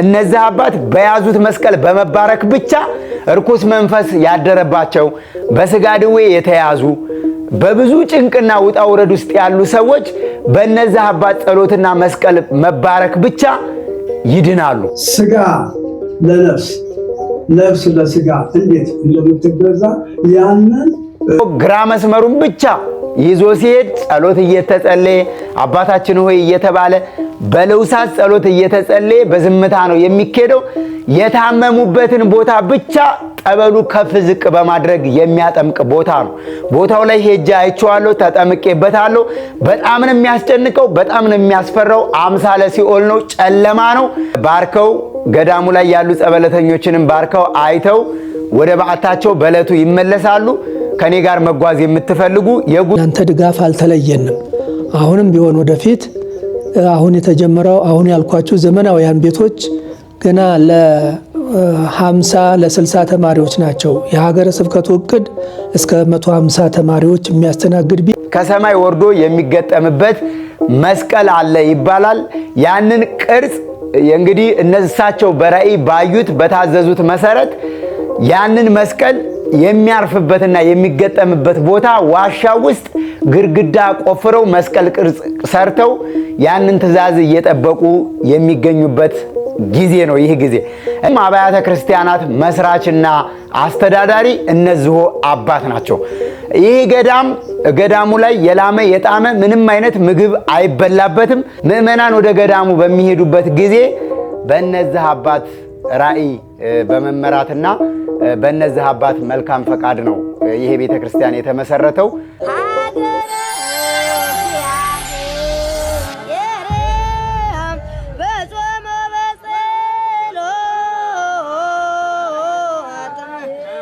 እነዚህ አባት በያዙት መስቀል በመባረክ ብቻ እርኩስ መንፈስ ያደረባቸው በስጋ ደዌ የተያዙ በብዙ ጭንቅና ውጣ ውረድ ውስጥ ያሉ ሰዎች በእነዚህ አባት ጸሎትና መስቀል መባረክ ብቻ ይድናሉ። ስጋ ለነፍስ ነፍስ ለስጋ እንዴት እንደምትገዛ ያንን ግራ መስመሩን ብቻ ይዞ ሲሄድ ጸሎት እየተጸለየ አባታችን ሆይ እየተባለ በለውሳት ጸሎት እየተጸለየ በዝምታ ነው የሚኬደው። የታመሙበትን ቦታ ብቻ ጠበሉ ከፍ ዝቅ በማድረግ የሚያጠምቅ ቦታ ነው። ቦታው ላይ ሄጄ አይቼዋለሁ፣ ተጠምቄበታለሁ። በጣም ነው የሚያስጨንቀው፣ በጣም ነው የሚያስፈራው። አምሳለ ሲኦል ነው፣ ጨለማ ነው። ባርከው ገዳሙ ላይ ያሉ ጸበለተኞችንም ባርከው አይተው ወደ በዓታቸው በዕለቱ ይመለሳሉ። ከኔ ጋር መጓዝ የምትፈልጉ ያንተ ድጋፍ አልተለየንም። አሁንም ቢሆን ወደፊት አሁን የተጀመረው አሁን ያልኳችሁ ዘመናዊያን ቤቶች ገና ለ50 ለ60 ተማሪዎች ናቸው። የሀገረ ስብከቱ እቅድ እስከ 150 ተማሪዎች የሚያስተናግድ ከሰማይ ወርዶ የሚገጠምበት መስቀል አለ ይባላል። ያንን ቅርጽ እንግዲህ እነሳቸው በራእይ ባዩት በታዘዙት መሰረት ያንን መስቀል የሚያርፍበትና የሚገጠምበት ቦታ ዋሻ ውስጥ ግድግዳ ቆፍረው መስቀል ቅርጽ ሰርተው ያንን ትእዛዝ እየጠበቁ የሚገኙበት ጊዜ ነው። ይህ ጊዜ አብያተ ክርስቲያናት መስራችና አስተዳዳሪ እነዚሁ አባት ናቸው። ይህ ገዳሙ ላይ የላመ የጣመ ምንም አይነት ምግብ አይበላበትም። ምዕመናን ወደ ገዳሙ በሚሄዱበት ጊዜ በእነዚህ አባት ራእይ በመመራትና በእነዚህ አባት መልካም ፈቃድ ነው ይሄ ቤተክርስቲያን የተመሰረተው።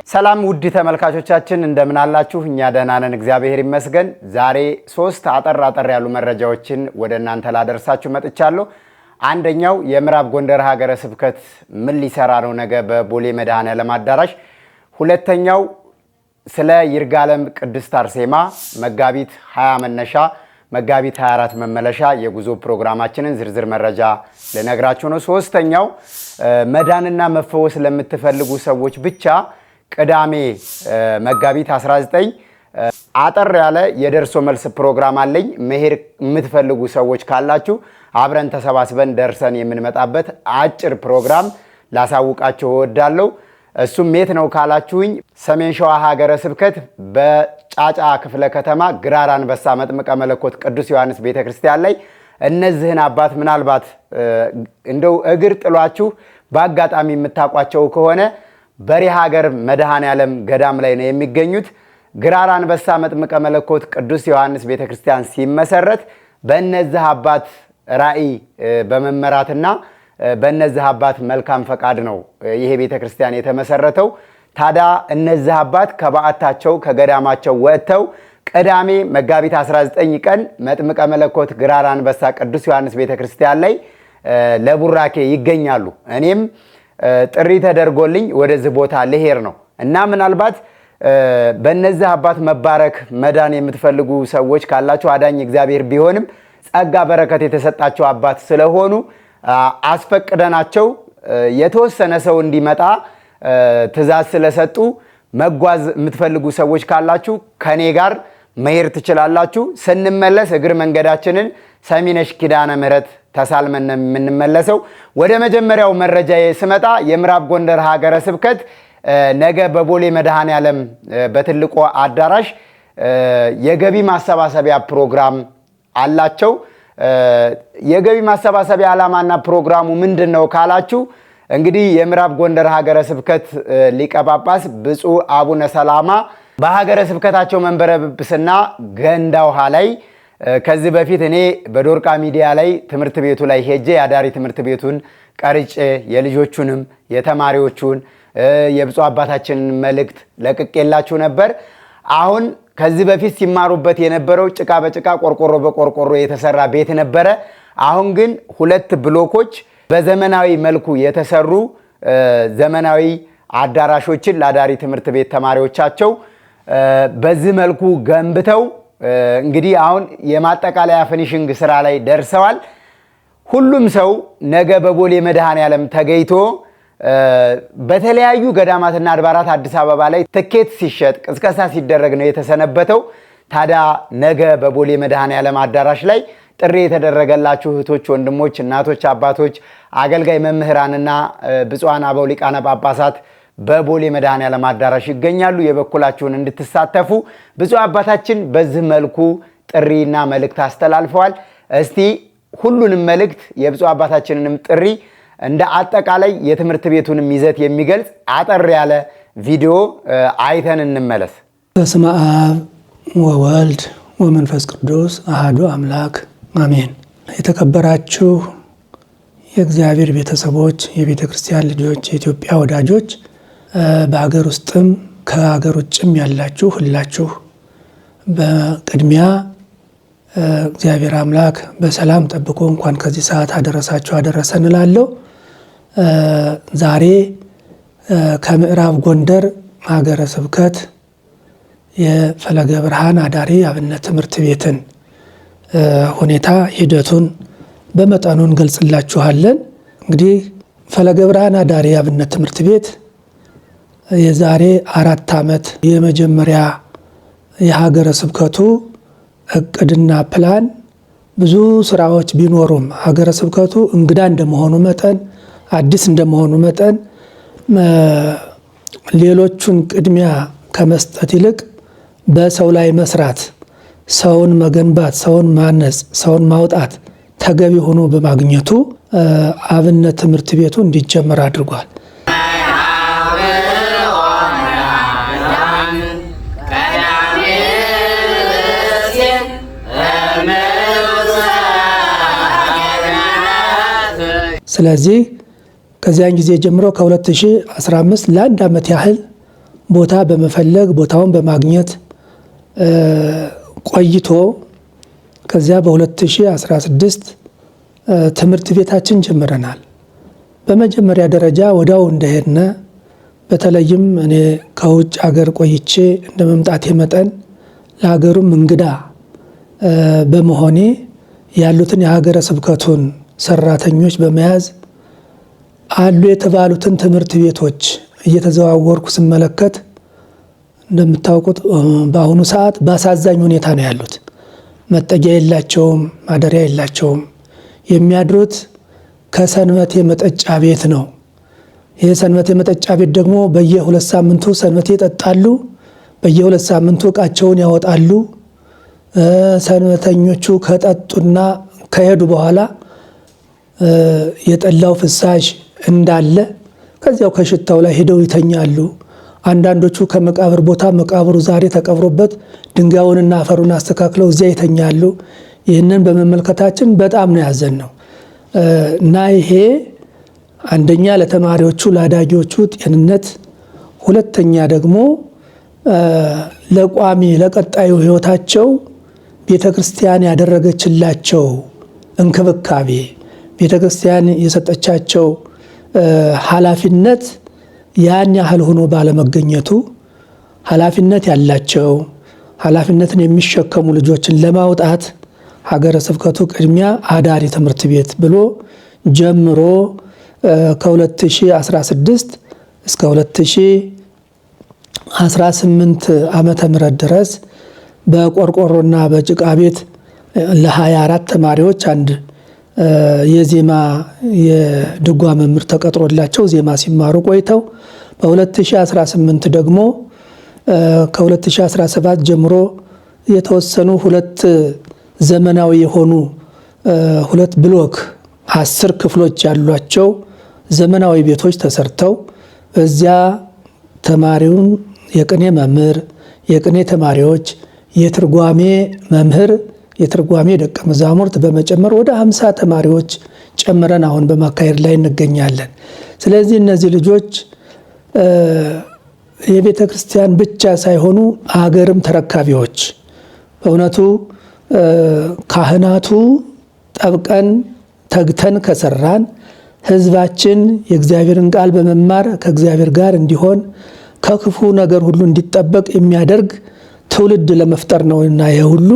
ሰላም ውድ ተመልካቾቻችን እንደምን አላችሁ? እኛ ደህና ነን፣ እግዚአብሔር ይመስገን። ዛሬ 3 አጠር ያሉ መረጃዎችን ወደ እናንተ ላደርሳችሁ መጥቻለሁ። አንደኛው የምዕራብ ጎንደር ሀገረ ስብከት ምን ሊሰራ ነው ነገ በቦሌ መድኃኔዓለም አዳራሽ። ሁለተኛው ስለ ይርጋለም ቅድስት አርሴማ መጋቢት 20 መነሻ መጋቢት 24 መመለሻ የጉዞ ፕሮግራማችንን ዝርዝር መረጃ ልነግራችሁ ነው። ሶስተኛው መዳንና መፈወስ ለምትፈልጉ ሰዎች ብቻ ቅዳሜ መጋቢት 19 አጠር ያለ የደርሶ መልስ ፕሮግራም አለኝ። መሄድ የምትፈልጉ ሰዎች ካላችሁ አብረን ተሰባስበን ደርሰን የምንመጣበት አጭር ፕሮግራም ላሳውቃችሁ እወዳለሁ። እሱም የት ነው ካላችሁኝ ሰሜን ሸዋ ሀገረ ስብከት በጫጫ ክፍለ ከተማ ግራር አንበሳ መጥምቀ መለኮት ቅዱስ ዮሐንስ ቤተክርስቲያን ላይ እነዚህን አባት ምናልባት እንደው እግር ጥሏችሁ በአጋጣሚ የምታቋቸው ከሆነ በሪ ሀገር መድኃኔዓለም ገዳም ላይ ነው የሚገኙት። ግራር አንበሳ መጥምቀ መለኮት ቅዱስ ዮሐንስ ቤተክርስቲያን ሲመሰረት በእነዚህ አባት ራእይ በመመራትና በእነዚህ አባት መልካም ፈቃድ ነው ይሄ ቤተክርስቲያን የተመሰረተው። ታዲያ እነዚህ አባት ከበዓታቸው ከገዳማቸው ወጥተው ቅዳሜ መጋቢት 19 ቀን መጥምቀ መለኮት ግራር አንበሳ ቅዱስ ዮሐንስ ቤተክርስቲያን ላይ ለቡራኬ ይገኛሉ። እኔም ጥሪ ተደርጎልኝ ወደዚህ ቦታ ልሄድ ነው እና ምናልባት በእነዚህ አባት መባረክ መዳን የምትፈልጉ ሰዎች ካላችሁ አዳኝ እግዚአብሔር ቢሆንም ጸጋ በረከት የተሰጣቸው አባት ስለሆኑ አስፈቅደናቸው የተወሰነ ሰው እንዲመጣ ትእዛዝ ስለሰጡ መጓዝ የምትፈልጉ ሰዎች ካላችሁ ከኔ ጋር መሄድ ትችላላችሁ። ስንመለስ እግር መንገዳችንን ሰሚነሽ ኪዳነ ምህረት ተሳልመን የምንመለሰው። ወደ መጀመሪያው መረጃ ስመጣ የምዕራብ ጎንደር ሀገረ ስብከት ነገ በቦሌ መድኃኔዓለም በትልቁ አዳራሽ የገቢ ማሰባሰቢያ ፕሮግራም አላቸው። የገቢ ማሰባሰቢያ ዓላማና ፕሮግራሙ ምንድነው ካላችሁ እንግዲህ የምዕራብ ጎንደር ሀገረ ስብከት ሊቀ ጳጳስ ብፁዕ አቡነ ሰላማ በሀገረ ስብከታቸው መንበረ ጵጵስና ገንዳ ውሃ ላይ ከዚህ በፊት እኔ በዶርቃ ሚዲያ ላይ ትምህርት ቤቱ ላይ ሄጄ ያዳሪ ትምህርት ቤቱን ቀርጬ የልጆቹንም የተማሪዎቹን የብፁዕ አባታችንን መልእክት ለቅቄላችሁ ነበር። አሁን ከዚህ በፊት ሲማሩበት የነበረው ጭቃ በጭቃ ቆርቆሮ በቆርቆሮ የተሰራ ቤት ነበረ። አሁን ግን 2 ብሎኮች በዘመናዊ መልኩ የተሰሩ ዘመናዊ አዳራሾችን ለአዳሪ ትምህርት ቤት ተማሪዎቻቸው በዚህ መልኩ ገንብተው እንግዲህ አሁን የማጠቃለያ ፊኒሺንግ ስራ ላይ ደርሰዋል። ሁሉም ሰው ነገ በቦሌ መድኃኔዓለም ተገኝቶ በተለያዩ ገዳማትና አድባራት አዲስ አበባ ላይ ትኬት ሲሸጥ ቅስቀሳ ሲደረግ ነው የተሰነበተው። ታዲያ ነገ በቦሌ መድኃኔዓለም አዳራሽ ላይ ጥሪ የተደረገላችሁ እህቶች፣ ወንድሞች፣ እናቶች፣ አባቶች፣ አገልጋይ መምህራንና ብፁዓን አበው ሊቃነ ጳጳሳት በቦሌ መድኃኔዓለም አዳራሽ ይገኛሉ። የበኩላችሁን እንድትሳተፉ ብፁዕ አባታችን በዚህ መልኩ ጥሪና መልእክት አስተላልፈዋል። እስቲ ሁሉንም መልእክት የብፁዕ አባታችንንም ጥሪ እንደ አጠቃላይ የትምህርት ቤቱንም ይዘት የሚገልጽ አጠር ያለ ቪዲዮ አይተን እንመለስ። በስመ አብ ወወልድ ወመንፈስ ቅዱስ አሐዱ አምላክ አሜን። የተከበራችሁ የእግዚአብሔር ቤተሰቦች፣ የቤተ ክርስቲያን ልጆች፣ የኢትዮጵያ ወዳጆች፣ በሀገር ውስጥም ከሀገር ውጭም ያላችሁ ሁላችሁ በቅድሚያ እግዚአብሔር አምላክ በሰላም ጠብቆ እንኳን ከዚህ ሰዓት አደረሳችሁ አደረሰን እላለሁ። ዛሬ ከምዕራብ ጎንደር ሀገረ ስብከት የፈለገ ብርሃን አዳሪ አብነት ትምህርት ቤትን ሁኔታ ሂደቱን በመጠኑ እንገልጽላችኋለን። እንግዲህ ፈለገ ብርሃን አዳሪ አብነት ትምህርት ቤት የዛሬ 4 ዓመት የመጀመሪያ የሀገረ ስብከቱ እቅድና ፕላን ብዙ ስራዎች ቢኖሩም ሀገረ ስብከቱ እንግዳ እንደመሆኑ መጠን አዲስ እንደመሆኑ መጠን ሌሎቹን ቅድሚያ ከመስጠት ይልቅ በሰው ላይ መስራት፣ ሰውን መገንባት፣ ሰውን ማነጽ፣ ሰውን ማውጣት ተገቢ ሆኖ በማግኘቱ አብነት ትምህርት ቤቱ እንዲጀመር አድርጓል። ስለዚህ ከዚያን ጊዜ ጀምሮ ከ2015 ለአንድ ዓመት ያህል ቦታ በመፈለግ ቦታውን በማግኘት ቆይቶ ከዚያ በ2016 ትምህርት ቤታችን ጀምረናል። በመጀመሪያ ደረጃ ወዲያው እንደሄድነ በተለይም እኔ ከውጭ ሀገር ቆይቼ እንደ መምጣቴ መጠን ለሀገሩም እንግዳ በመሆኔ ያሉትን የሀገረ ስብከቱን ሰራተኞች በመያዝ አሉ የተባሉትን ትምህርት ቤቶች እየተዘዋወርኩ ስመለከት እንደምታውቁት በአሁኑ ሰዓት በአሳዛኝ ሁኔታ ነው ያሉት። መጠጊያ የላቸውም፣ ማደሪያ የላቸውም። የሚያድሩት ከሰንበቴ መጠጫ ቤት ነው። ይህ ሰንበቴ መጠጫ ቤት ደግሞ በየ2 ሳምንቱ ሰንበቴ ይጠጣሉ፣ በየ2 ሳምንቱ ዕቃቸውን ያወጣሉ። ሰንበተኞቹ ከጠጡና ከሄዱ በኋላ የጠላው ፍሳሽ እንዳለ ከዚያው ከሽታው ላይ ሄደው ይተኛሉ። አንዳንዶቹ ከመቃብር ቦታ መቃብሩ ዛሬ ተቀብሮበት ድንጋዩንና አፈሩን አስተካክለው እዚያ ይተኛሉ። ይህንን በመመልከታችን በጣም ነው ያዘንነው እና ይሄ አንደኛ ለተማሪዎቹ ለአዳጊዎቹ ጤንነት፣ ሁለተኛ ደግሞ ለቋሚ ለቀጣዩ ሕይወታቸው ቤተ ክርስቲያን ያደረገችላቸው እንክብካቤ፣ ቤተ ክርስቲያን የሰጠቻቸው ኃላፊነት ያን ያህል ሆኖ ባለመገኘቱ ኃላፊነት ያላቸው ኃላፊነትን የሚሸከሙ ልጆችን ለማውጣት ሀገረ ስብከቱ ቅድሚያ አዳሪ ትምህርት ቤት ብሎ ጀምሮ ከ2016 እስከ 2018 ዓመተ ምህረት ድረስ በቆርቆሮና በጭቃ ቤት ለ24 ተማሪዎች አንድ የዜማ የድጓ መምህር ተቀጥሮላቸው ዜማ ሲማሩ ቆይተው በ2018 ደግሞ ከ2017 ጀምሮ የተወሰኑ 2 ዘመናዊ የሆኑ 2 ብሎክ 10 ክፍሎች ያሏቸው ዘመናዊ ቤቶች ተሰርተው እዚያ ተማሪውን የቅኔ መምህር፣ የቅኔ ተማሪዎች፣ የትርጓሜ መምህር፣ የትርጓሜ ደቀ መዛሙርት በመጨመር ወደ 50 ተማሪዎች ጨምረን አሁን በማካሄድ ላይ እንገኛለን። ስለዚህ እነዚህ ልጆች የቤተ ክርስቲያን ብቻ ሳይሆኑ አገርም ተረካቢዎች፣ በእውነቱ ካህናቱ ጠብቀን ተግተን ከሰራን ሕዝባችን የእግዚአብሔርን ቃል በመማር ከእግዚአብሔር ጋር እንዲሆን ከክፉ ነገር ሁሉ እንዲጠበቅ የሚያደርግ ትውልድ ለመፍጠር ነውና የሁሉ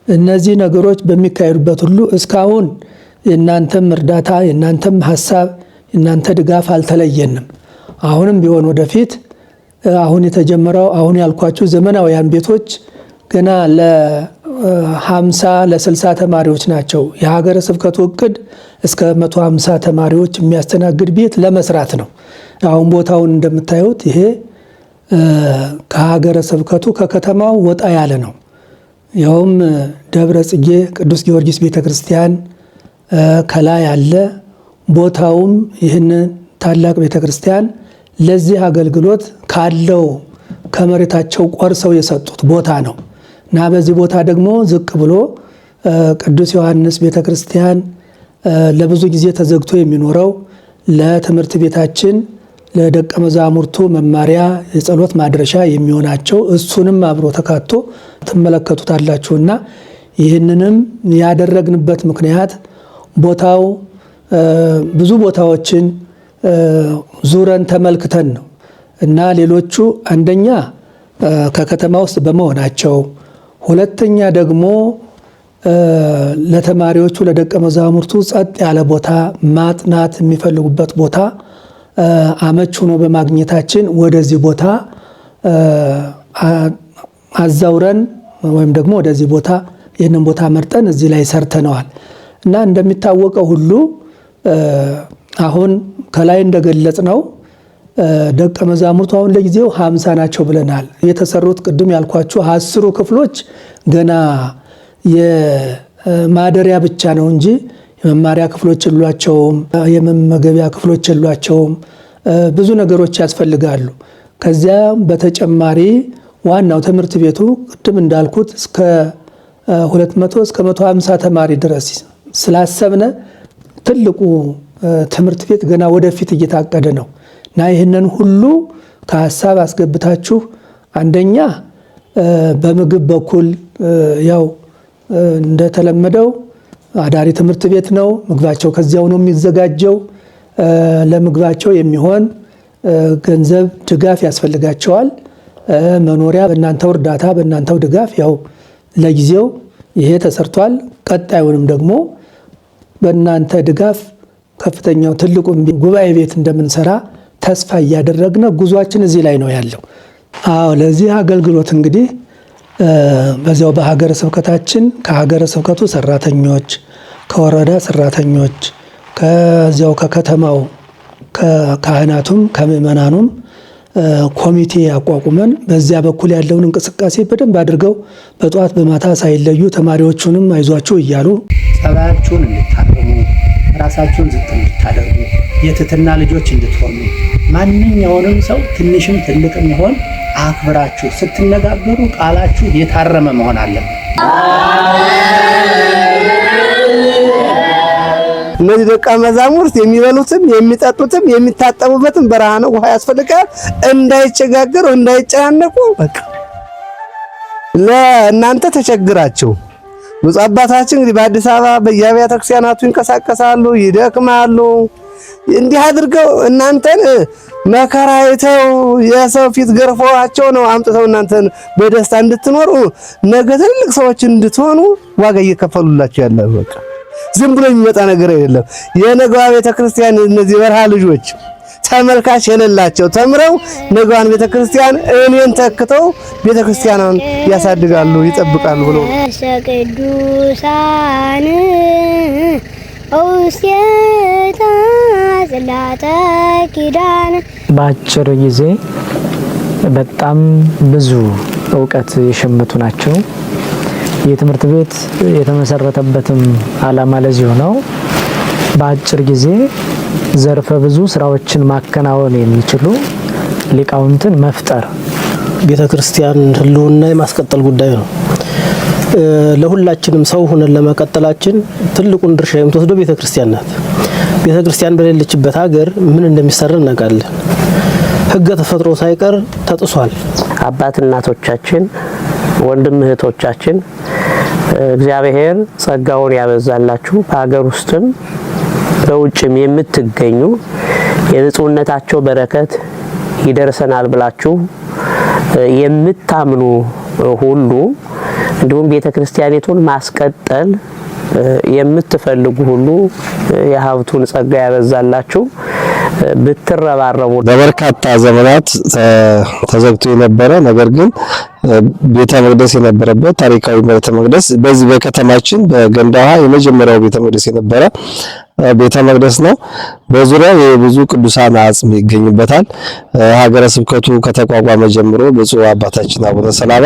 እነዚህ ነገሮች በሚካሄዱበት ሁሉ እስካሁን የእናንተም እርዳታ፣ የእናንተም ሀሳብ፣ የእናንተ ድጋፍ አልተለየንም። አሁንም ቢሆን ወደፊት አሁን የተጀመረው አሁን ያልኳችሁ ዘመናዊያን ቤቶች ገና ለ50 ለ60 ተማሪዎች ናቸው። የሀገረ ስብከቱ እቅድ እስከ 150 ተማሪዎች የሚያስተናግድ ቤት ለመስራት ነው። አሁን ቦታውን እንደምታዩት ይሄ ከሀገረ ስብከቱ ከከተማው ወጣ ያለ ነው። ይኸውም ደብረ ጽጌ ቅዱስ ጊዮርጊስ ቤተክርስቲያን ከላይ አለ። ቦታውም ይህንን ታላቅ ቤተክርስቲያን ለዚህ አገልግሎት ካለው ከመሬታቸው ቆርሰው የሰጡት ቦታ ነው እና በዚህ ቦታ ደግሞ ዝቅ ብሎ ቅዱስ ዮሐንስ ቤተክርስቲያን ለብዙ ጊዜ ተዘግቶ የሚኖረው ለትምህርት ቤታችን ለደቀ መዛሙርቱ መማሪያ የጸሎት ማድረሻ የሚሆናቸው እሱንም አብሮ ተካቶ ትመለከቱታላችሁና ይህንንም ያደረግንበት ምክንያት ቦታው ብዙ ቦታዎችን ዙረን ተመልክተን ነው እና ሌሎቹ አንደኛ ከከተማ ውስጥ በመሆናቸው፣ ሁለተኛ ደግሞ ለተማሪዎቹ ለደቀ መዛሙርቱ ጸጥ ያለ ቦታ ማጥናት የሚፈልጉበት ቦታ አመች ሆኖ በማግኘታችን ወደዚህ ቦታ አዛውረን ወይም ደግሞ ወደዚህ ቦታ ይህንን ቦታ መርጠን እዚህ ላይ ሰርተነዋል እና እንደሚታወቀው ሁሉ አሁን ከላይ እንደገለጽ ነው ደቀ መዛሙርቱ አሁን ለጊዜው 50 ናቸው ብለናል። የተሰሩት ቅድም ያልኳችሁ 10 ክፍሎች ገና የማደሪያ ብቻ ነው እንጂ የመማሪያ ክፍሎች የሏቸውም፣ የመመገቢያ ክፍሎች የሏቸውም። ብዙ ነገሮች ያስፈልጋሉ። ከዚያ በተጨማሪ ዋናው ትምህርት ቤቱ ቅድም እንዳልኩት እስከ 200 እስከ 150 ተማሪ ድረስ ስላሰብነ ትልቁ ትምህርት ቤት ገና ወደፊት እየታቀደ ነው እና ይህንን ሁሉ ከሀሳብ አስገብታችሁ አንደኛ በምግብ በኩል ያው እንደተለመደው አዳሪ ትምህርት ቤት ነው። ምግባቸው ከዚያው ነው የሚዘጋጀው። ለምግባቸው የሚሆን ገንዘብ ድጋፍ ያስፈልጋቸዋል። መኖሪያ በእናንተው እርዳታ በእናንተው ድጋፍ ያው ለጊዜው ይሄ ተሰርቷል። ቀጣዩንም ደግሞ በእናንተ ድጋፍ ከፍተኛው ትልቁ ጉባኤ ቤት እንደምንሰራ ተስፋ እያደረግን ጉዟችን እዚህ ላይ ነው ያለው። አዎ ለዚህ አገልግሎት እንግዲህ በዚያው በሀገረ ስብከታችን ከሀገረ ስብከቱ ሰራተኞች፣ ከወረዳ ሰራተኞች፣ ከዚያው ከከተማው ከካህናቱም ከምእመናኑም ኮሚቴ አቋቁመን በዚያ በኩል ያለውን እንቅስቃሴ በደንብ አድርገው በጧት በማታ ሳይለዩ ተማሪዎቹንም አይዟችሁ እያሉ ጸባያችሁን እንድታርሙ፣ ራሳችሁን ዝቅ እንድታደርጉ፣ የትህትና ልጆች እንድትሆኑ ማንኛውንም ሰው ትንሽም ትልቅም ይሆን አክብራችሁ ስትነጋገሩ ቃላችሁ የታረመ መሆን አለበት። እነዚህ ደቀ መዛሙርት የሚበሉትም የሚጠጡትም የሚታጠቡበትም በረሃ ነው፣ ውሃ ያስፈልጋል። እንዳይቸጋገሩ እንዳይጨናነቁ በቃ ለእናንተ ተቸግራችሁ ብፁዕ አባታችን እንግዲህ በአዲስ አበባ በየአብያተ ክርስቲያናቱ ይንቀሳቀሳሉ፣ ይደክማሉ። እንዲህ አድርገው እናንተን መከራ አይተው የሰው ፊት ገርፈዋቸው ነው አምጥተው እናንተን በደስታ እንድትኖሩ ነገ ትልቅ ሰዎች እንድትሆኑ ዋጋ እየከፈሉላችሁ ያለው በቃ ዝም ብሎ የሚመጣ ነገር አይደለም። የነገዋ ቤተክርስቲያን እነዚህ በረሃ ልጆች ተመልካች የሌላቸው ተምረው ነገዋን ቤተክርስቲያን እኔን ተክተው ቤተክርስቲያናን ያሳድጋሉ ይጠብቃሉ ብሎ ቅዱሳን ኦስቴታ ጽላተ ኪዳን በአጭር ጊዜ በጣም ብዙ እውቀት የሸመቱ ናቸው። የትምህርት ቤት የተመሰረተበትም ዓላማ ለዚሁ ነው። በአጭር ጊዜ ዘርፈ ብዙ ስራዎችን ማከናወን የሚችሉ ሊቃውንትን መፍጠር ቤተክርስቲያን ህልውና የማስቀጠል ጉዳይ ነው። ለሁላችንም ሰው ሆነን ለመቀጠላችን ትልቁን ድርሻ የምትወስደው ቤተክርስቲያን ናት። ቤተክርስቲያን በሌለችበት ሀገር ምን እንደሚሰራ እናውቃለን። ህገ ተፈጥሮ ሳይቀር ተጥሷል። አባት እናቶቻችን፣ ወንድም እህቶቻችን እግዚአብሔር ጸጋውን ያበዛላችሁ በሀገር ውስጥም በውጭም የምትገኙ የንጹህነታቸው በረከት ይደርሰናል ብላችሁ የምታምኑ ሁሉ እንዲሁም ቤተክርስቲያኒቱን ማስቀጠል የምትፈልጉ ሁሉ የሀብቱን ጸጋ ያበዛላችሁ ብትረባረቡ። በበርካታ ዘመናት ተዘግቶ የነበረ ነገር ግን ቤተ መቅደስ የነበረበት ታሪካዊ ቤተ መቅደስ በዚህ በከተማችን በገንዳ ውሃ የመጀመሪያው ቤተ መቅደስ የነበረ ቤተ መቅደስ ነው። በዙሪያው የብዙ ቅዱሳን አጽም ይገኝበታል። ሀገረ ስብከቱ ከተቋቋመ ጀምሮ ብፁዕ አባታችን አቡነ ሰላማ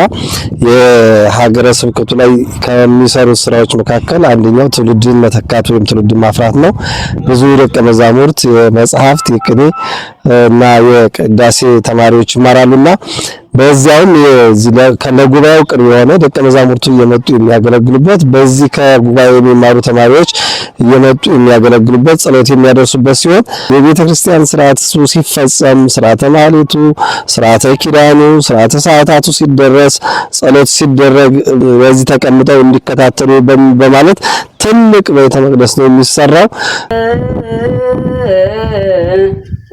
የሀገረ ስብከቱ ላይ ከሚሰሩት ስራዎች መካከል አንደኛው ትውልድን መተካት ወይም ትውልድን ማፍራት ነው። ብዙ ደቀ መዛሙርት የመጽሐፍት የቅኔ እና የቅዳሴ ተማሪዎች ይማራሉና በዚያውም ለጉባኤው ቅርብ የሆነ ደቀ መዛሙርቱ እየመጡ የሚያገለግሉበት በዚህ ከጉባኤው የሚማሩ ተማሪዎች እየመጡ የሚያገለግሉበት ጸሎት የሚያደርሱበት ሲሆን የቤተ ክርስቲያን ስርዓት ሲፈጸም ስርዓተ ማህሌቱ፣ ስርዓተ ኪዳኑ፣ ስርዓተ ሰዓታቱ ሲደረስ ጸሎት ሲደረግ በዚህ ተቀምጠው እንዲከታተሉ በማለት ትልቅ ቤተ መቅደስ ነው የሚሰራው።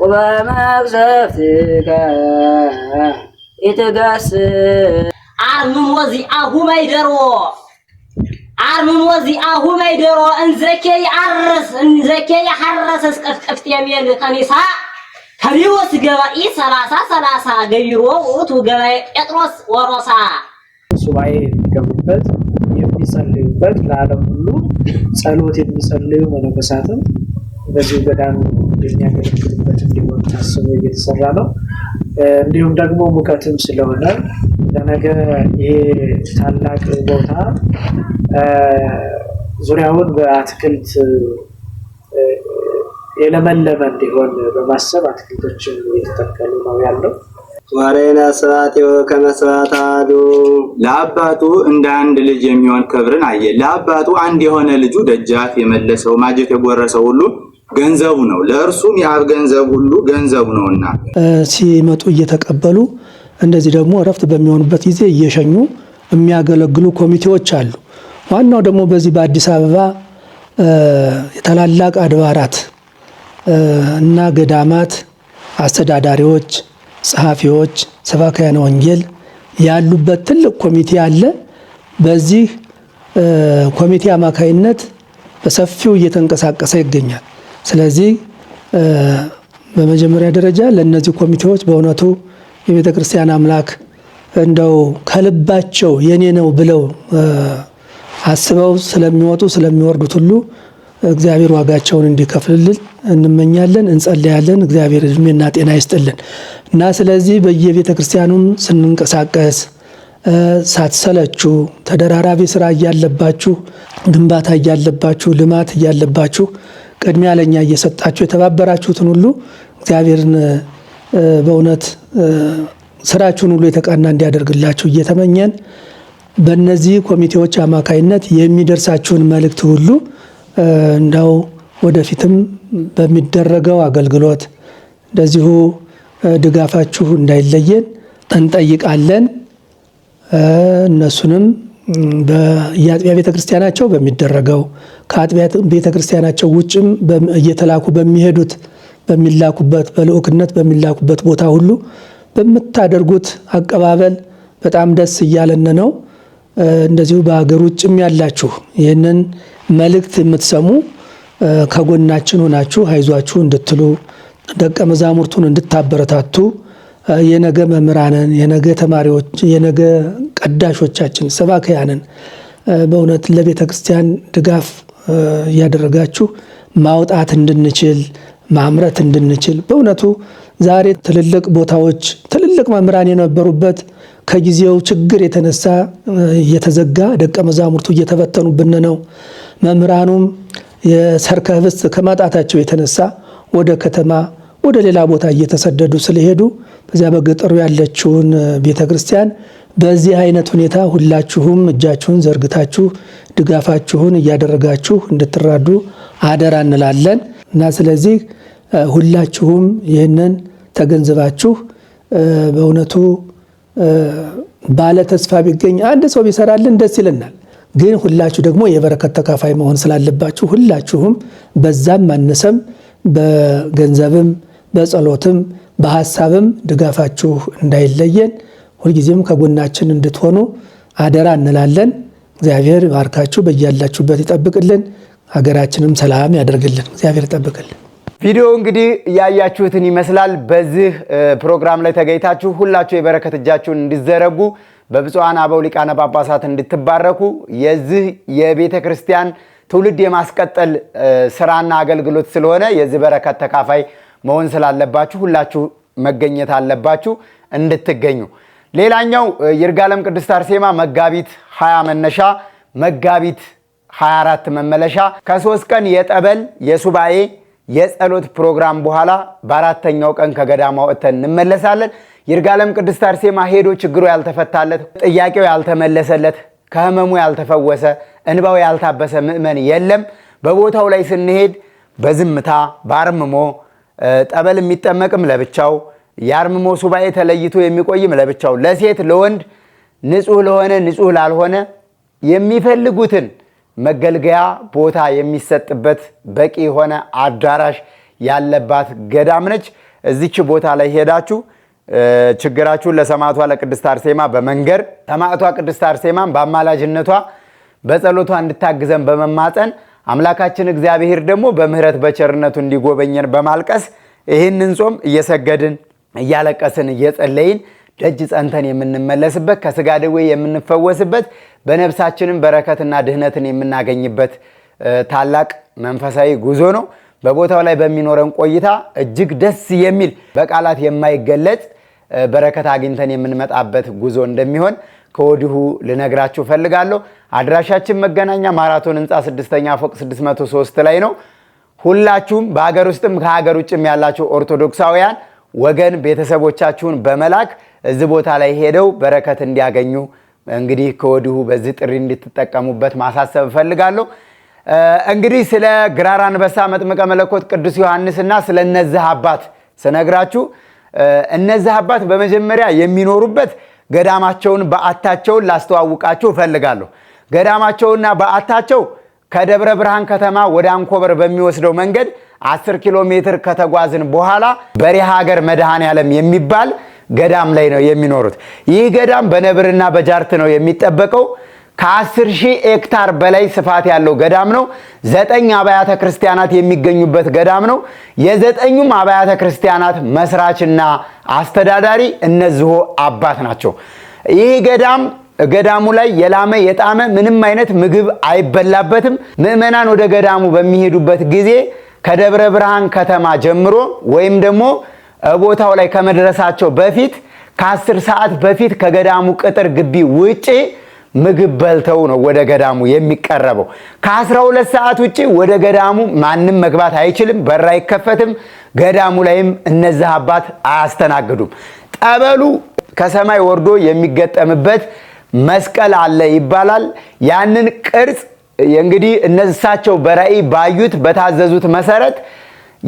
ወበመቅሰፍትከ ኢትጋስ አርምም ወዚአሁ ማይደሮ አርምም ወዚአሁ ማይደሮ እንዘኬ ያሐረስ እስቀፍቀፍት የሚል ከኒሳ ከሪዎስ ገባኢ 30 ገይሮ ውእቱ ገባኤ ጴጥሮስ ወሮሳ ሱባኤ የሚገቡበት የሚጸልዩበት ለዓለም ሁሉ ጸሎት የሚጸልዩ መነኮሳትም በዚህ ገዳም የሚያገለግሉበት እንዲሆን ታስቦ እየተሰራ ነው። እንዲሁም ደግሞ ሙቀትም ስለሆነ ለነገ ይሄ ታላቅ ቦታ ዙሪያውን በአትክልት የለመለመ እንዲሆን በማሰብ አትክልቶችን እየተተከሉ ነው ያለው። ወሬና ስብሐቲሁ ከመ ስብሐተ አሐዱ ለአባቱ እንደ አንድ ልጅ የሚሆን ክብርን አየ። ለአባቱ አንድ የሆነ ልጁ ደጃፍ የመለሰው ማጀት የጎረሰው ሁሉ ገንዘቡ ነው፣ ለእርሱም የአብ ገንዘብ ሁሉ ገንዘቡ ነውና ሲመጡ እየተቀበሉ እንደዚህ ደግሞ እረፍት በሚሆኑበት ጊዜ እየሸኙ የሚያገለግሉ ኮሚቴዎች አሉ። ዋናው ደግሞ በዚህ በአዲስ አበባ የታላላቅ አድባራት እና ገዳማት አስተዳዳሪዎች፣ ጸሐፊዎች፣ ሰባክያነ ወንጌል ያሉበት ትልቅ ኮሚቴ አለ። በዚህ ኮሚቴ አማካይነት በሰፊው እየተንቀሳቀሰ ይገኛል። ስለዚህ በመጀመሪያ ደረጃ ለነዚህ ኮሚቴዎች በእውነቱ የቤተ ክርስቲያን አምላክ እንደው ከልባቸው የኔ ነው ብለው አስበው ስለሚወጡ ስለሚወርዱት ሁሉ እግዚአብሔር ዋጋቸውን እንዲከፍልልን እንመኛለን፣ እንጸልያለን። እግዚአብሔር እድሜና ጤና ይስጥልን እና ስለዚህ በየቤተ ክርስቲያኑም ስንንቀሳቀስ ሳትሰለችሁ ተደራራቢ ስራ እያለባችሁ፣ ግንባታ እያለባችሁ፣ ልማት እያለባችሁ ቅድሚያ ለኛ እየሰጣችሁ የተባበራችሁትን ሁሉ እግዚአብሔርን በእውነት ስራችሁን ሁሉ የተቃና እንዲያደርግላችሁ እየተመኘን በእነዚህ ኮሚቴዎች አማካይነት የሚደርሳችሁን መልእክት ሁሉ እንዳው ወደፊትም በሚደረገው አገልግሎት እንደዚሁ ድጋፋችሁ እንዳይለየን እንጠይቃለን። እነሱንም በየአጥቢያ ቤተክርስቲያናቸው በሚደረገው ከአጥቢያ ቤተክርስቲያናቸው ውጭም እየተላኩ በሚላኩበት በልዑክነት በሚላኩበት ቦታ ሁሉ በምታደርጉት አቀባበል በጣም ደስ እያለን ነው። እንደዚሁ በሀገር ውጭም ያላችሁ ይህንን መልእክት የምትሰሙ ከጎናችን ሆናችሁ አይዟችሁ እንድትሉ ደቀ መዛሙርቱን እንድታበረታቱ የነገ መምህራንን፣ የነገ ተማሪዎች፣ የነገ ቀዳሾቻችን ሰባክያንን በእውነት ለቤተ ክርስቲያን ድጋፍ እያደረጋችሁ ማውጣት እንድንችል ማምረት እንድንችል በእውነቱ ዛሬ ትልልቅ ቦታዎች ትልልቅ መምህራን የነበሩበት ከጊዜው ችግር የተነሳ እየተዘጋ ደቀ መዛሙርቱ እየተበተኑብን ነው። መምህራኑም የሰርከ ህብስት ከማጣታቸው የተነሳ ወደ ከተማ ወደ ሌላ ቦታ እየተሰደዱ ስለሄዱ በዚያ በገጠሩ ያለችውን ቤተክርስቲያን በዚህ አይነት ሁኔታ ሁላችሁም እጃችሁን ዘርግታችሁ ድጋፋችሁን እያደረጋችሁ እንድትራዱ አደራ እንላለን እና ስለዚህ ሁላችሁም ይህንን ተገንዝባችሁ በእውነቱ ባለ ተስፋ ቢገኝ አንድ ሰው ቢሰራልን ደስ ይለናል። ግን ሁላችሁ ደግሞ የበረከት ተካፋይ መሆን ስላለባችሁ ሁላችሁም በዛም ማነሰም በገንዘብም በጸሎትም በሐሳብም ድጋፋችሁ እንዳይለየን ሁልጊዜም ከጎናችን እንድትሆኑ አደራ እንላለን። እግዚአብሔር ባርካችሁ በያላችሁበት ይጠብቅልን፣ ሀገራችንም ሰላም ያደርግልን። እግዚአብሔር ይጠብቅልን። ቪዲዮ እንግዲህ ያያችሁትን ይመስላል። በዚህ ፕሮግራም ላይ ተገኝታችሁ ሁላችሁ የበረከት እጃችሁን እንዲዘረጉ በብፁዓን አበው ሊቃነ ጳጳሳት እንድትባረኩ የዚህ የቤተ ክርስቲያን ትውልድ የማስቀጠል ስራና አገልግሎት ስለሆነ የዚህ በረከት ተካፋይ መሆን ስላለባችሁ ሁላችሁ መገኘት አለባችሁ እንድትገኙ። ሌላኛው ይርጋለም ቅድስት አርሴማ መጋቢት 20 መነሻ መጋቢት 24 መመለሻ ከ3 ቀን የጠበል የሱባኤ የጸሎት ፕሮግራም በኋላ በአራተኛው ቀን ከገዳማ ወጥተን እንመለሳለን። ይርጋለም ቅድስት አርሴማ ሄዶ ችግሩ ያልተፈታለት፣ ጥያቄው ያልተመለሰለት፣ ከህመሙ ያልተፈወሰ፣ እንባው ያልታበሰ ምእመን የለም። በቦታው ላይ ስንሄድ በዝምታ በአርምሞ ጠበል የሚጠመቅም ለብቻው፣ የአርምሞ ሱባኤ ተለይቶ የሚቆይም ለብቻው፣ ለሴት ለወንድ፣ ንጹህ ለሆነ ንጹህ ላልሆነ የሚፈልጉትን መገልገያ ቦታ የሚሰጥበት በቂ የሆነ አዳራሽ ያለባት ገዳም ነች። እዚች ቦታ ላይ ሄዳችሁ ችግራችሁን ለሰማዕቷ ለቅድስት አርሴማ በመንገር ሰማዕቷ ቅድስት አርሴማን በአማላጅነቷ በጸሎቷ እንድታግዘን በመማፀን አምላካችን እግዚአብሔር ደግሞ በምህረት በቸርነቱ እንዲጎበኘን በማልቀስ ይህንን ጾም እየሰገድን እያለቀስን እየጸለይን ደጅ ጸንተን የምንመለስበት ከስጋ ደዌ የምንፈወስበት በነፍሳችንም በረከትና ድህነትን የምናገኝበት ታላቅ መንፈሳዊ ጉዞ ነው። በቦታው ላይ በሚኖረን ቆይታ እጅግ ደስ የሚል በቃላት የማይገለጽ በረከት አግኝተን የምንመጣበት ጉዞ እንደሚሆን ከወዲሁ ልነግራችሁ ፈልጋለሁ። አድራሻችን መገናኛ ማራቶን ህንፃ 6ኛ ፎቅ 603 ላይ ነው። ሁላችሁም በሀገር ውስጥም ከሀገር ውጭም ያላችሁ ኦርቶዶክሳውያን ወገን ቤተሰቦቻችሁን በመላክ እዚህ ቦታ ላይ ሄደው በረከት እንዲያገኙ እንግዲህ ከወዲሁ በዚህ ጥሪ እንድትጠቀሙበት ማሳሰብ ፈልጋለሁ። እንግዲህ ስለ ግራር አንበሳ መጥምቀ መለኮት ቅዱስ ዮሐንስና ስለ እነዚህ አባት ስነግራችሁ እነዚህ አባት በመጀመሪያ የሚኖሩበት ገዳማቸውን በዓታቸውን ላስተዋውቃችሁ ፈልጋለሁ። ገዳማቸውና በዓታቸው ከደብረ ብርሃን ከተማ ወደ አንኮበር በሚወስደው መንገድ 10 ኪሎ ሜትር ከተጓዝን በኋላ በሪሃ ሀገር መድኃኔዓለም የሚባል ገዳም ላይ ነው የሚኖሩት። ይህ ገዳም በነብርና በጃርት ነው የሚጠበቀው። ከ10,000 ሄክታር በላይ ስፋት ያለው ገዳም ነው። 9 አብያተ ክርስቲያናት የሚገኙበት ገዳም ነው። የ9ኙም አብያተ ክርስቲያናት መስራችና አስተዳዳሪ እነዚሁ አባት ናቸው። ይህ ገዳሙ ላይ የላመ የጣመ ምንም አይነት ምግብ አይበላበትም። ምእመናን ወደ ገዳሙ በሚሄዱበት ጊዜ ከደብረ ብርሃን ከተማ ጀምሮ ወይም ደግሞ ቦታው ላይ ከመድረሳቸው በፊት ከ10 ሰዓት በፊት ከገዳሙ ቅጥር ግቢ ውጪ ምግብ በልተው ነው ወደ ገዳሙ የሚቀረበው። ከ12 ሰዓት ውጪ ወደ ገዳሙ ማንም መግባት አይችልም፣ በር አይከፈትም። ገዳሙ ላይም እነዚህ አባት አያስተናግዱም። ጠበሉ ከሰማይ ወርዶ የሚገጠምበት መስቀል አለ ይባላል። ያንን ቅርጽ እንግዲህ እነሳቸው በራእይ ባዩት በታዘዙት መሰረት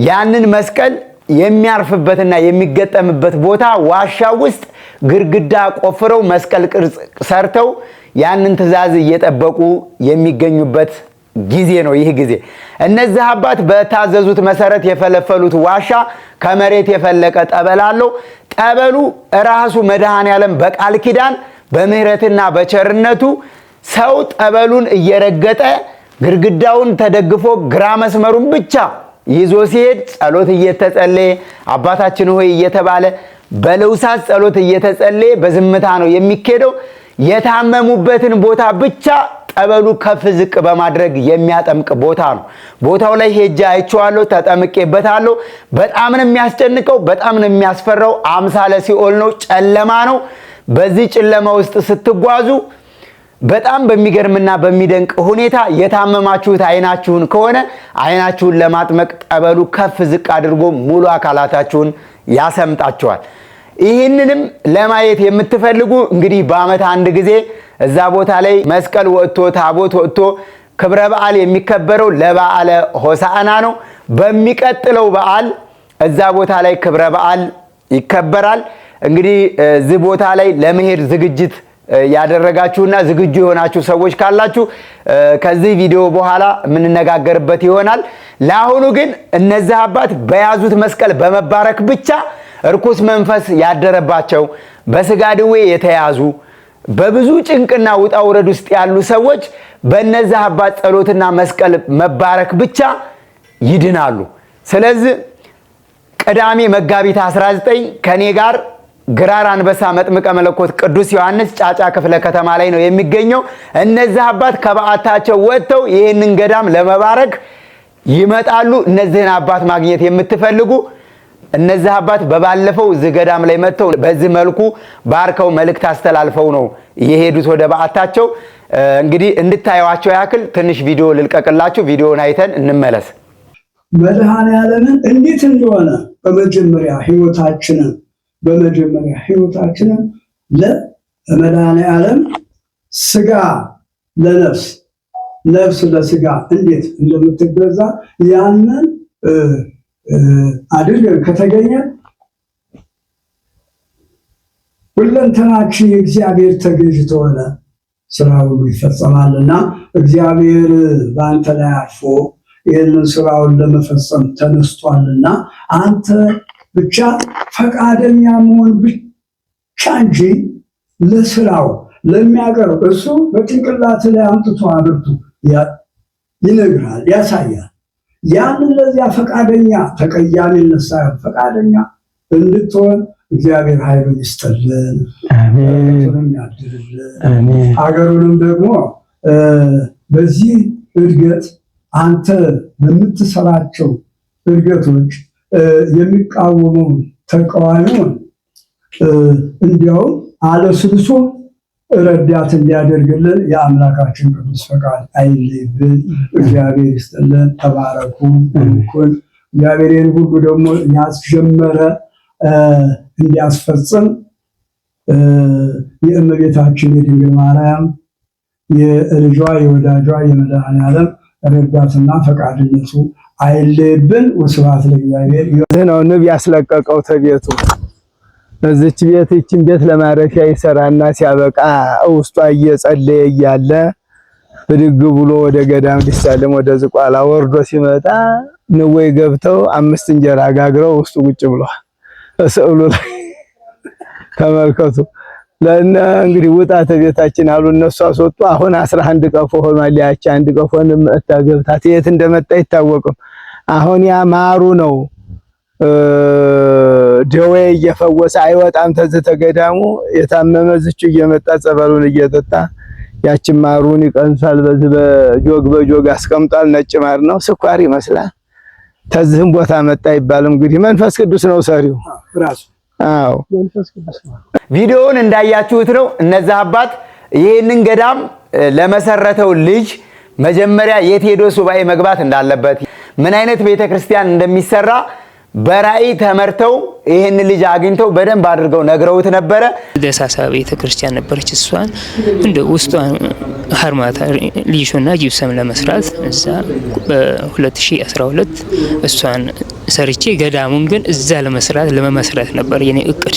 ያንን መስቀል የሚያርፍበትና የሚገጠምበት ቦታ ዋሻ ውስጥ ግድግዳ ቆፍረው መስቀል ቅርጽ ሰርተው ያንን ትእዛዝ እየጠበቁ የሚገኙበት ጊዜ ነው። ይህ ጊዜ እነዚህ አባት በታዘዙት መሰረት የፈለፈሉት ዋሻ ከመሬት የፈለቀ ጠበል አለው። ጠበሉ ራሱ መድኃኔዓለም በቃል ኪዳን በምህረትና በቸርነቱ ሰው ጠበሉን እየረገጠ ግድግዳውን ተደግፎ ግራ መስመሩን ብቻ ይዞ ሲሄድ ጸሎት እየተጸለየ አባታችን ሆይ እየተባለ በለውሳት ጸሎት እየተጸለየ በዝምታ ነው የሚኬደው። የታመሙበትን ቦታ ብቻ ጠበሉ ከፍ ዝቅ በማድረግ የሚያጠምቅ ቦታ ነው። ቦታው ላይ ሄጄ አይቼዋለሁ፣ ተጠምቄበታለሁ። በጣም ነው የሚያስጨንቀው፣ በጣም ነው የሚያስፈራው። አምሳለ ሲኦል ነው፣ ጨለማ ነው። በዚህ ጨለማ ውስጥ ስትጓዙ በጣም በሚገርምና በሚደንቅ ሁኔታ የታመማችሁት አይናችሁን ከሆነ አይናችሁን ለማጥመቅ ጠበሉ ከፍ ዝቅ አድርጎ ሙሉ አካላታችሁን ያሰምጣችኋል። ይህንንም ለማየት የምትፈልጉ እንግዲህ በዓመት አንድ ጊዜ እዛ ቦታ ላይ መስቀል ወጥቶ ታቦት ወጥቶ ክብረ በዓል የሚከበረው ለበዓለ ሆሳዕና ነው። በሚቀጥለው በዓል እዛ ቦታ ላይ ክብረ በዓል ይከበራል። እንግዲህ እዚህ ቦታ ላይ ለመሄድ ዝግጅት ያደረጋችሁና ዝግጁ የሆናችሁ ሰዎች ካላችሁ ከዚህ ቪዲዮ በኋላ የምንነጋገርበት ይሆናል። ለአሁኑ ግን እነዚህ አባት በያዙት መስቀል በመባረክ ብቻ እርኩስ መንፈስ ያደረባቸው በስጋ ደዌ የተያዙ በብዙ ጭንቅና ውጣ ውረድ ውስጥ ያሉ ሰዎች በእነዚህ አባት ጸሎትና መስቀል መባረክ ብቻ ይድናሉ። ስለዚህ ቅዳሜ መጋቢት 19 ከኔ ጋር ግራር አንበሳ መጥምቀ መለኮት ቅዱስ ዮሐንስ ጫጫ ክፍለ ከተማ ላይ ነው የሚገኘው። እነዚህ አባት ከበዓታቸው ወጥተው ይህንን ገዳም ለመባረክ ይመጣሉ። እነዚህን አባት ማግኘት የምትፈልጉ እነዚህ አባት በባለፈው እዚህ ገዳም ላይ መጥተው በዚህ መልኩ ባርከው መልእክት አስተላልፈው ነው የሄዱት ወደ በዓታቸው። እንግዲህ እንድታዩዋቸው ያክል ትንሽ ቪዲዮ ልልቀቅላችሁ። ቪዲዮውን አይተን እንመለስ። መድኃኔዓለምን እንዴት እንደሆነ በመጀመሪያ ህይወታችንን ለመድኃኔዓለም ስጋ ለነፍስ ነፍስ ለስጋ እንዴት እንደምትገዛ ያንን አድርገን ከተገኘ ሁለንተናችን የእግዚአብሔር ተገዥ ተሆነ ስራ ሁሉ ይፈጸማልና እግዚአብሔር በአንተ ላይ አርፎ ይህንን ስራውን ለመፈጸም ተነስቷልና አንተ ብቻ ፈቃደኛ መሆን ብቻ እንጂ ለስራው ለሚያቀርብ እሱ በጭንቅላት ላይ አምጥቶ አብርቱ ይነግራል፣ ያሳያል። ያንን ለዚያ ፈቃደኛ ተቀያሚነት ሳይሆን ፈቃደኛ እንድትሆን እግዚአብሔር ኃይሉን ይስጥልን፣ አሜን፣ ያድርልን። ሀገሩንም ደግሞ በዚህ እድገት አንተ በምትሰራቸው እድገቶች የሚቃወመውን ተቃዋሚውን እንዲያውም አለስልሶ ረዳት እንዲያደርግልን የአምላካችን ቅዱስ ፈቃድ አይለይብን። እግዚአብሔር ይስጥልን። ተባረኩ። እንኩን እግዚአብሔርን ሁሉ ደግሞ ያስጀመረ እንዲያስፈጽም የእመቤታችን የድንግል ማርያም የልጇ የወዳጇ የመድኃኔዓለም ረዳትና ፈቃድነቱ አይለይብን። ወስብሐት ለእግዚአብሔር። ነው ንብ ያስለቀቀው ተቤቱ እዚች ቤት እቺን ቤት ለማረፊያ ይሰራና ሲያበቃ ውስጧ እየጸለየ እያለ ብድግ ብሎ ወደ ገዳም ሊሳለም ወደ ዝቋላ ወርዶ ሲመጣ ንወይ ገብተው 5 እንጀራ ጋግረው ውስጡ ቁጭ ብሏል። ስዕሉ ላይ ተመልከቱ። ለእነ እንግዲህ ውጣ ተቤታችን አሉ። እነሱ አስወጡ። አሁን 11 ቀፎ ሆኗል። ያቺ አንድ ቀፎን መጣ ገብታት የት እንደመጣ አይታወቅም። አሁን ያ ማሩ ነው ደዌ እየፈወሰ አይወጣም። ተዝተ ገዳሙ የታመመ ዝቹ እየመጣ ጸበሉን እየጠጣ ያችን ማሩን ይቀንሳል። በዚህ በጆግ አስቀምጧል። ነጭ ማር ነው፣ ስኳር ይመስላል። ተዝህም ቦታ መጣ ይባልም እንግዲህ መንፈስ ቅዱስ ነው ሰሪው ራሱ። አዎ መንፈስ ቅዱስ ነው። ቪዲዮውን እንዳያችሁት ነው። እነዚህ አባት ይህንን ገዳም ለመሰረተው ልጅ መጀመሪያ የት ሄዶ ሱባኤ መግባት እንዳለበት ምን አይነት ቤተክርስቲያን እንደሚሰራ በራእይ ተመርተው ይሄን ልጅ አግኝተው በደንብ አድርገው ነግረውት ነበረ። ደሳሳ ቤተክርስቲያን ነበረች። እሷን እንደ ውስጧን ሀርማታ ሊሾና ጂፕሰም ለመስራት እዛ በ2012 እሷን ሰርቼ ገዳሙን ግን እዛ ለመመስረት ነበር የኔ እቅድ።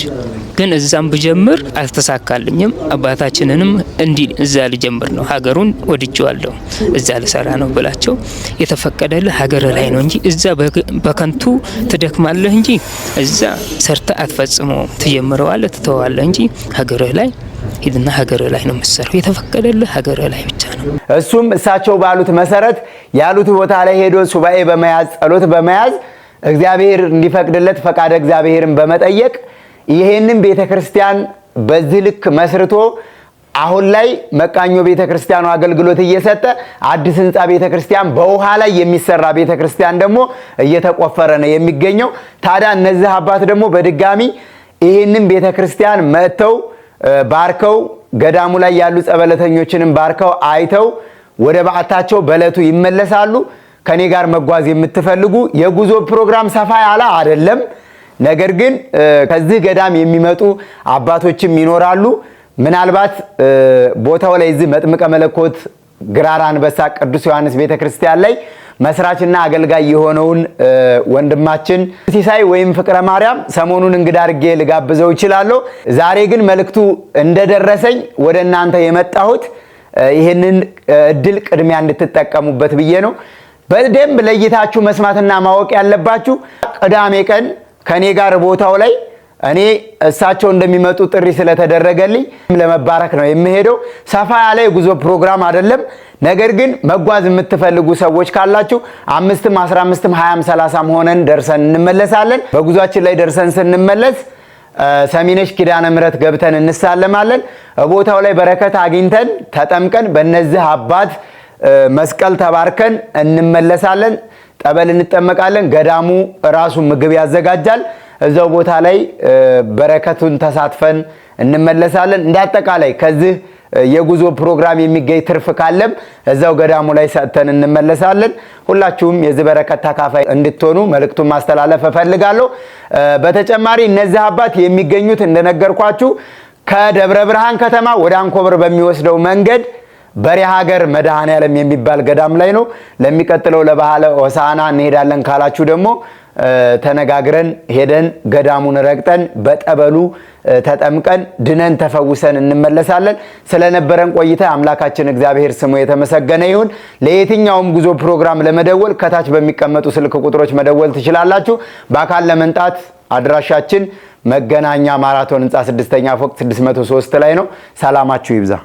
ግን እዛም ብጀምር አልተሳካልኝም። አባታችንንም እንዲህ እዛ ልጀምር ነው ሀገሩን ወድጄዋለሁ እዛ ልሰራ ነው ብላቸው የተፈቀደልህ ሀገር ላይ ነው እንጂ እዛ በከንቱ ትደክማለህ እንጂ እዛ ሰርተ አትፈጽመው። ትጀምረዋለህ ትተዋለህ እንጂ ሀገር ላይ ሂድና ሀገር ላይ ነው የምትሰራው። የተፈቀደልህ ሀገር ላይ ብቻ ነው። እሱም እሳቸው ባሉት መሰረት ያሉት ቦታ ላይ ሄዶ ሱባኤ በመያዝ ጸሎት በመያዝ እግዚአብሔር እንዲፈቅድለት ፈቃደ እግዚአብሔርን በመጠየቅ ይሄንን ቤተክርስቲያን በዚህ ልክ መስርቶ አሁን ላይ መቃኞ ቤተክርስቲያኑ አገልግሎት እየሰጠ አዲስ ህንጻ ቤተክርስቲያን በውሃ ላይ የሚሰራ ቤተክርስቲያን ደግሞ እየተቆፈረ ነው የሚገኘው። ታዲያ እነዚህ አባት ደግሞ በድጋሚ ይሄንን ቤተክርስቲያን መጥተው ባርከው ገዳሙ ላይ ያሉ ጸበለተኞችንም ባርከው አይተው ወደ በዓታቸው በለቱ ይመለሳሉ። ከኔ ጋር መጓዝ የምትፈልጉ የጉዞ ፕሮግራም ሰፋ ያለ አይደለም። ነገር ግን ከዚህ ገዳም የሚመጡ አባቶችም ይኖራሉ። ምናልባት ቦታው ላይ እዚህ መጥምቀ መለኮት ግራር አንበሳ ቅዱስ ዮሐንስ ቤተክርስቲያን ላይ መስራችና አገልጋይ የሆነውን ወንድማችን ሲሳይ ወይም ፍቅረ ማርያም ሰሞኑን እንግዳ አድርጌ ልጋብዘው ይችላልው። ዛሬ ግን መልእክቱ እንደደረሰኝ ወደ እናንተ የመጣሁት ይሄንን እድል ቅድሚያ እንድትጠቀሙበት ብዬ ነው። በደንብ ለይታችሁ መስማትና ማወቅ ያለባችሁ ቅዳሜ ቀን ከኔ ጋር ቦታው ላይ እኔ እሳቸው እንደሚመጡ ጥሪ ስለተደረገልኝ ለመባረክ ነው የምሄደው። ሰፋ ያለ የጉዞ ፕሮግራም አይደለም። ነገር ግን መጓዝ የምትፈልጉ ሰዎች ካላችሁ 5ም 15ም 20ም 30ም ሆነን ደርሰን እንመለሳለን። በጉዟችን ላይ ደርሰን ስንመለስ ሰሚነሽ ኪዳነ ምሕረት ገብተን እንሳለማለን። ቦታው ላይ በረከት አግኝተን ተጠምቀን በእነዚህ አባት መስቀል ተባርከን እንመለሳለን። ጠበል እንጠመቃለን። ገዳሙ ራሱ ምግብ ያዘጋጃል። እዛው ቦታ ላይ በረከቱን ተሳትፈን እንመለሳለን። እንዳጠቃላይ ከዚህ የጉዞ ፕሮግራም የሚገኝ ትርፍ ካለም እዛው ገዳሙ ላይ ሰጥተን እንመለሳለን። ሁላችሁም የዚህ በረከት ተካፋይ እንድትሆኑ መልእክቱን ማስተላለፍ እፈልጋለሁ። በተጨማሪ እነዚህ አባት የሚገኙት እንደነገርኳችሁ ከደብረ ብርሃን ከተማ ወደ አንኮበር በሚወስደው መንገድ በሬ ሀገር መድኃኔዓለም የሚባል ገዳም ላይ ነው። ለሚቀጥለው ለበዓለ ሆሳዕና እንሄዳለን ካላችሁ ደግሞ ተነጋግረን ሄደን ገዳሙን ረግጠን በጠበሉ ተጠምቀን ድነን ተፈውሰን እንመለሳለን። ስለነበረን ቆይታ አምላካችን እግዚአብሔር ስሙ የተመሰገነ ይሁን። ለየትኛውም ጉዞ ፕሮግራም ለመደወል ከታች በሚቀመጡ ስልክ ቁጥሮች መደወል ትችላላችሁ። በአካል ለመምጣት አድራሻችን መገናኛ ማራቶን ህንፃ 6ኛ ፎቅ 603 ላይ ነው። ሰላማችሁ ይብዛ።